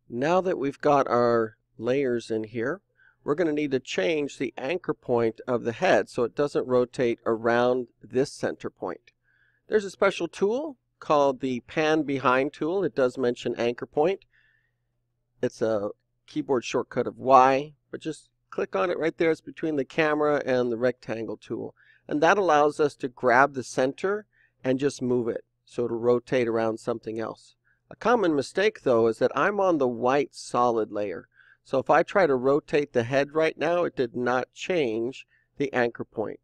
Now that we've got our layers in here, we're going to need to change the anchor point of the head so it doesn't rotate around this center point. There's a special tool called the Pan Behind tool. It does mention anchor point. It's a keyboard shortcut of Y, but just click on it right there. It's between the camera and the rectangle tool. And that allows us to grab the center and just move it so it'll rotate around something else. A common mistake though is that I'm on the white solid layer. So if I try to rotate the head right now, it did not change the anchor point.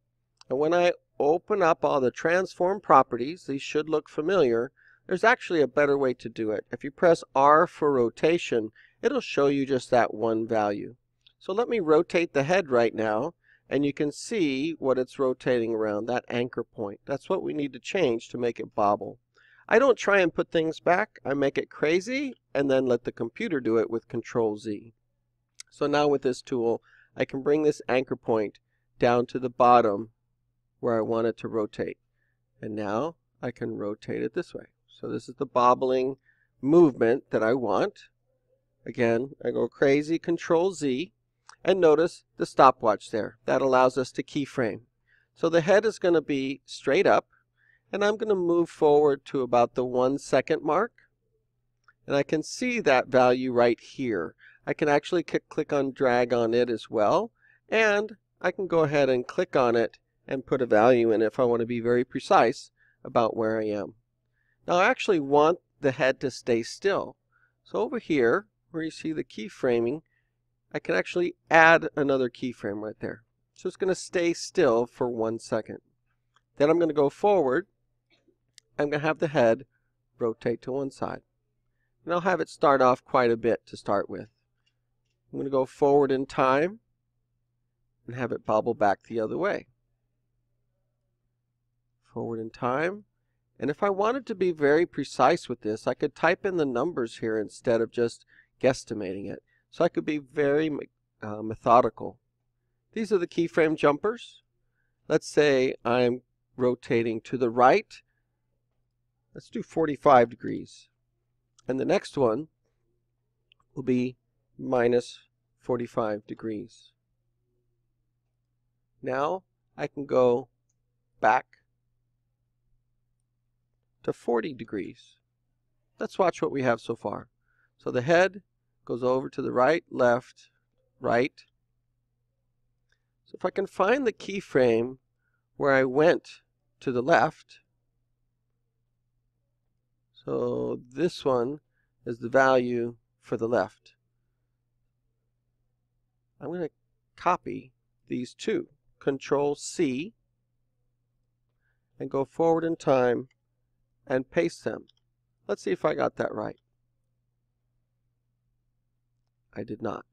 And when I open up all the transform properties, these should look familiar, there's actually a better way to do it. If you press R for rotation, it'll show you just that one value. So let me rotate the head right now, and you can see what it's rotating around, that anchor point. That's what we need to change to make it bobble. I don't try and put things back. I make it crazy and then let the computer do it with Control Z. So now with this tool, I can bring this anchor point down to the bottom where I want it to rotate. And now I can rotate it this way. So this is the bobbling movement that I want. Again, I go crazy, Control Z, and notice the stopwatch there. That allows us to keyframe. So the head is going to be straight up, and I'm going to move forward to about the 1 second mark. And I can see that value right here. I can actually click on drag on it as well, and I can go ahead and click on it and put a value in if I want to be very precise about where I am. Now I actually want the head to stay still. So over here, where you see the keyframing, I can actually add another keyframe right there. So it's going to stay still for 1 second. Then I'm going to go forward. I'm going to have the head rotate to one side. And I'll have it start off quite a bit to start with. I'm going to go forward in time and have it bobble back the other way. Forward in time. And if I wanted to be very precise with this, I could type in the numbers here instead of just guesstimating it. So I could be very methodical. These are the keyframe jumpers. Let's say I'm rotating to the right. Let's do 45 degrees. And the next one will be minus 45 degrees. Now I can go back to 40 degrees. Let's watch what we have so far. So the head goes over to the right, left, right. So if I can find the keyframe where I went to the left, so this one is the value for the left. I'm going to copy these two, Control C, and go forward in time and paste them. Let's see if I got that right. I did not.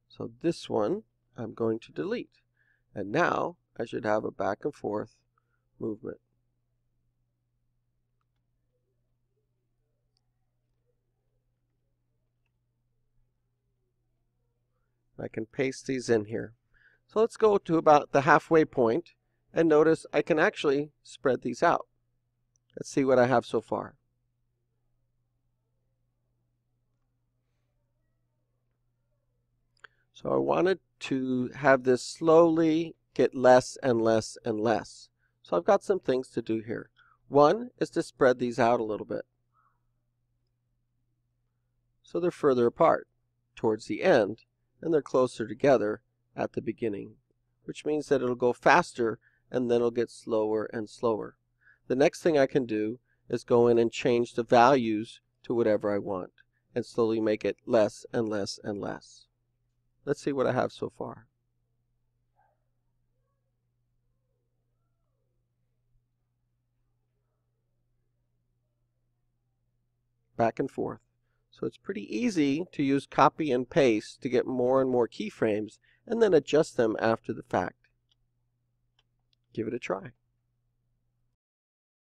So this one I'm going to delete. And now I should have a back and forth movement. I can paste these in here. So let's go to about the halfway point and notice I can actually spread these out. Let's see what I have so far. So I wanted to have this slowly get less and less and less. So I've got some things to do here. One is to spread these out a little bit, so they're further apart towards the end, and they're closer together at the beginning, which means that it'll go faster and then it'll get slower and slower. The next thing I can do is go in and change the values to whatever I want and slowly make it less and less and less. Let's see what I have so far. Back and forth. So it's pretty easy to use copy and paste to get more and more keyframes and then adjust them after the fact. Give it a try.